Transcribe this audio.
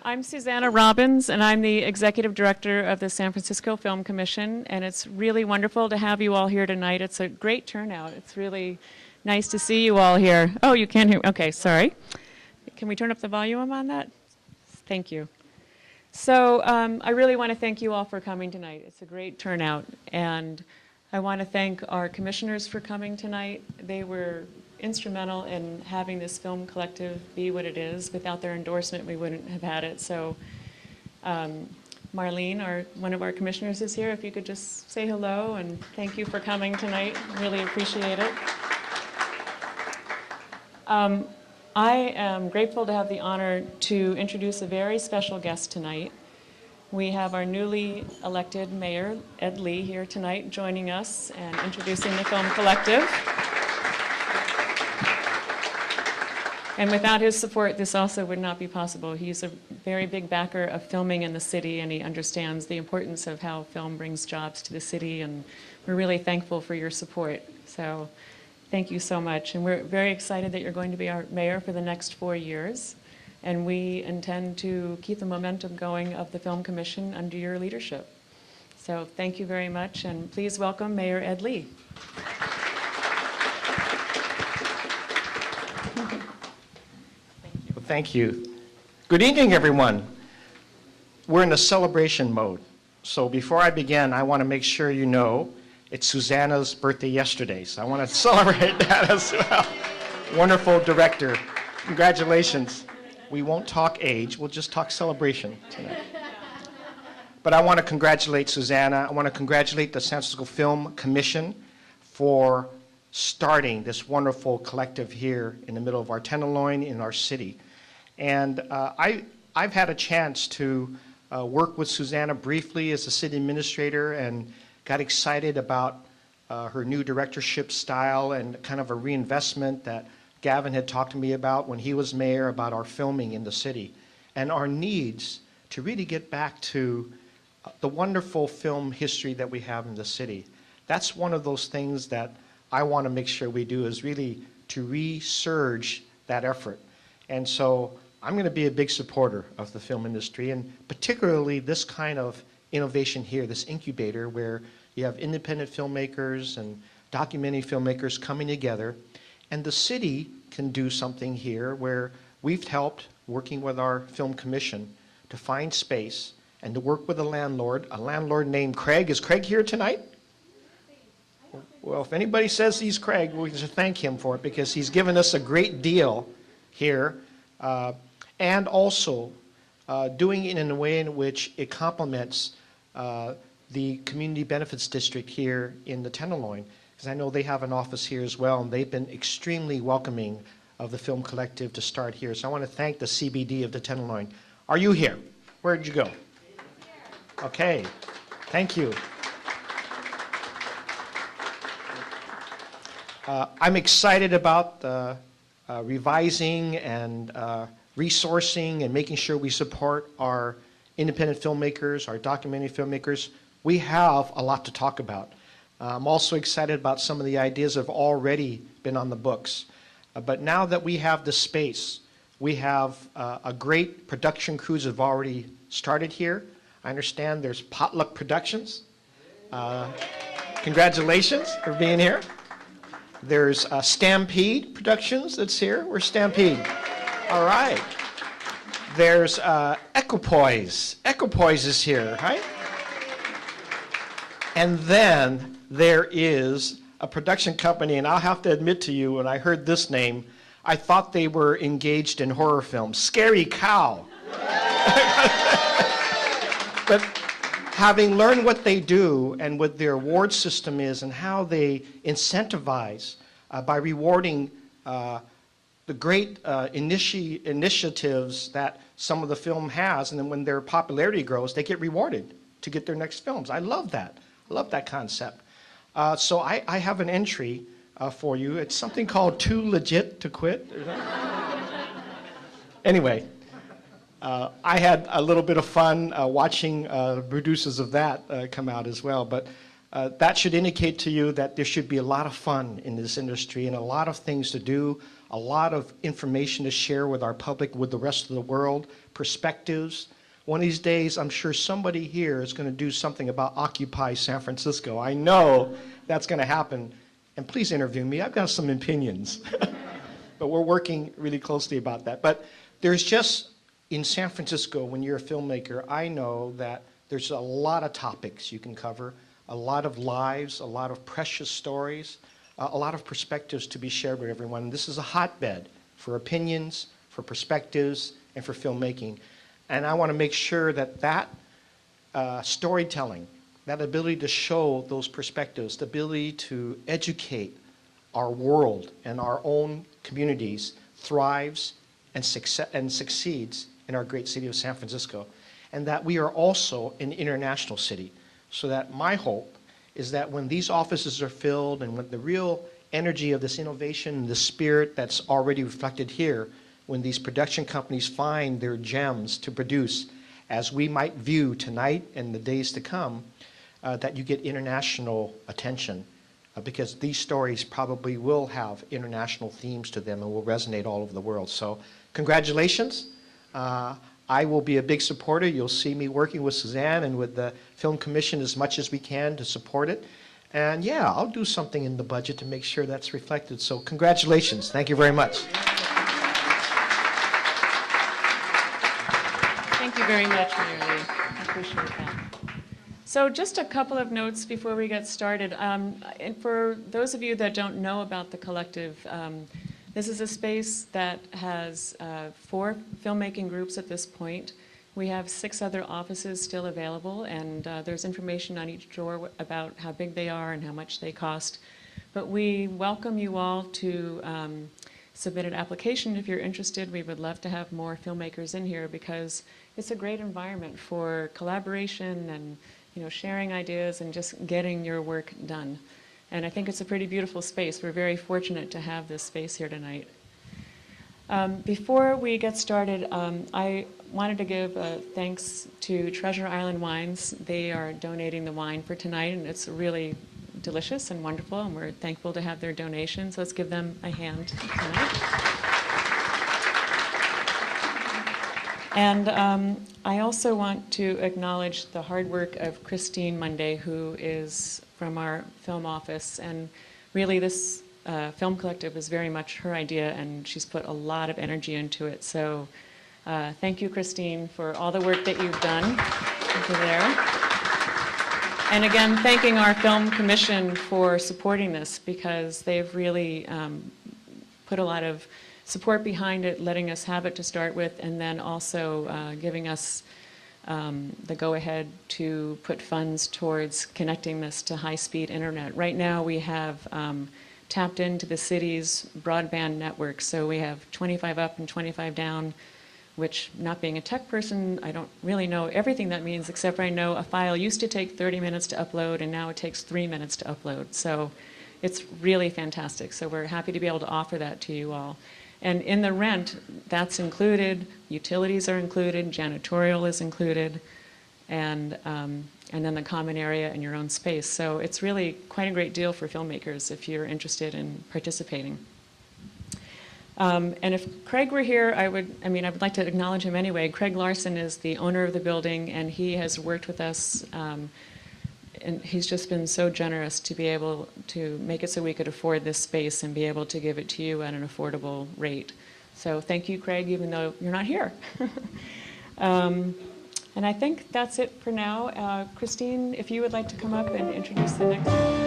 I'm Susanna Robbins, and I'm the Executive Director of the San Francisco Film Commission, and it's really wonderful to have you all here tonight. It's a great turnout. It's really nice to see you all here. Oh, you can't hear? Okay, sorry. Can we turn up the volume on that? Thank you. So I really want to thank you all for coming tonight. It's a great turnout, and I want to thank our commissioners for coming tonight. They were instrumental in having this film collective be what it is. Without their endorsement, we wouldn't have had it. So Marlene, one of our commissioners, is here. If you could just say hello and thank you for coming tonight. Really appreciate it. I am grateful to have the honor to introduce a very special guest tonight. We have our newly elected mayor, Ed Lee, here tonight joining us and introducing the film collective. And without his support, this also would not be possible. He's a very big backer of filming in the city, and he understands the importance of how film brings jobs to the city, and we're really thankful for your support. So thank you so much. And we're very excited that you're going to be our mayor for the next 4 years, and we intend to keep the momentum going of the Film Commission under your leadership. So thank you very much, and please welcome Mayor Ed Lee. Thank you. Good evening, everyone. We're in a celebration mode. So before I begin, I want to make sure you know it's Susanna's birthday yesterday. So I want to celebrate that as well. Wonderful director. Congratulations. We won't talk age. We'll just talk celebration tonight. But I want to congratulate Susanna. I want to congratulate the San Francisco Film Commission for starting this wonderful collective here in the middle of our Tenderloin in our city. And I've had a chance to work with Susanna briefly as a city administrator and got excited about her new directorship style and kind of a reinvestment that Gavin had talked to me about when he was mayor about our filming in the city and our needs to really get back to the wonderful film history that we have in the city. That's one of those things that I want to make sure we do, is really to resurge that effort. And so I'm going to be a big supporter of the film industry, and particularly this kind of innovation here, this incubator where you have independent filmmakers and documentary filmmakers coming together. And the city can do something here where we've helped, working with our film commission, to find space and to work with a landlord named Craig. Is Craig here tonight? Well, if anybody says he's Craig, we should thank him for it, because he's given us a great deal here. And also doing it in a way in which it complements the Community Benefits District here in the Tenderloin, because I know they have an office here as well, and they've been extremely welcoming of the Film Collective to start here. So I want to thank the CBD of the Tenderloin. Are you here? Where did you go? Okay, thank you. I'm excited about revising and resourcing and making sure we support our independent filmmakers, our documentary filmmakers. We have a lot to talk about. I'm also excited about some of the ideas that have already been on the books. But now that we have the space, we have a great production crews have already started here. I understand there's Potluck Productions. Congratulations for being here. There's Stampede Productions that's here. Where's Stampede? All right. There's Equipoise. Equipoise is here, right? And then there is a production company, and I'll have to admit to you, when I heard this name, I thought they were engaged in horror films. Scary Cow. But having learned what they do and what their award system is and how they incentivize by rewarding the great initiatives that some of the film has, and then when their popularity grows, they get rewarded to get their next films. I love that. I love that concept. So I have an entry for you. It's something called Too Legit to Quit. Anyway, I had a little bit of fun watching producers of that come out as well. But That should indicate to you that there should be a lot of fun in this industry and a lot of things to do, a lot of information to share with our public, with the rest of the world, perspectives. One of these days, I'm sure somebody here is going to do something about Occupy San Francisco. I know that's going to happen. And please interview me. I've got some opinions. But we're working really closely about that. But there's just, in San Francisco, when you're a filmmaker, I know that there's a lot of topics you can cover, a lot of lives, a lot of precious stories, a lot of perspectives to be shared with everyone. This is a hotbed for opinions, for perspectives, and for filmmaking. And I want to make sure that that storytelling, that ability to show those perspectives, the ability to educate our world and our own communities thrives and succeeds in our great city of San Francisco. And that we are also an international city. So that my hope is that when these offices are filled and when the real energy of this innovation, the spirit that's already reflected here, when these production companies find their gems to produce, as we might view tonight and the days to come, that you get international attention. Because these stories probably will have international themes to them and will resonate all over the world. So congratulations. I will be a big supporter. You'll see me working with Suzanne and with the Film Commission as much as we can to support it. And yeah, I'll do something in the budget to make sure that's reflected. So congratulations. Thank you very much. Thank you very much, Mary Lee. I appreciate that. So just a couple of notes before we get started. And for those of you that don't know about the collective, this is a space that has 4 filmmaking groups at this point. We have 6 other offices still available, and there's information on each door about how big they are and how much they cost. But we welcome you all to submit an application if you're interested. We would love to have more filmmakers in here because it's a great environment for collaboration and sharing ideas and just getting your work done. And I think it's a pretty beautiful space. We're very fortunate to have this space here tonight. Before we get started, I wanted to give thanks to Treasure Island Wines. They are donating the wine for tonight, and it's really delicious and wonderful, and we're thankful to have their donations. Let's give them a hand tonight. And I also want to acknowledge the hard work of Christine Monday, who is from our film office. And really this film collective is very much her idea, and she's put a lot of energy into it. So thank you, Christine, for all the work that you've done over there. And again, thanking our Film Commission for supporting this, because they've really put a lot of support behind it, letting us have it to start with, and then also giving us the go-ahead to put funds towards connecting this to high-speed internet. Right now we have tapped into the city's broadband network, so we have 25 up and 25 down, which, not being a tech person, I don't really know everything that means, except I know a file used to take 30 minutes to upload, and now it takes 3 minutes to upload. So it's really fantastic. So we're happy to be able to offer that to you all. And in the rent, that's included, utilities are included, janitorial is included, and then the common area and your own space. So it's really quite a great deal for filmmakers if you're interested in participating. And if Craig were here, I would like to acknowledge him anyway. Craig Larson is the owner of the building, and he has worked with us, and he's just been so generous to be able to make it so we could afford this space and be able to give it to you at an affordable rate. So thank you, Craig, even though you're not here. And I think that's it for now. Christine, if you would like to come up and introduce the next one.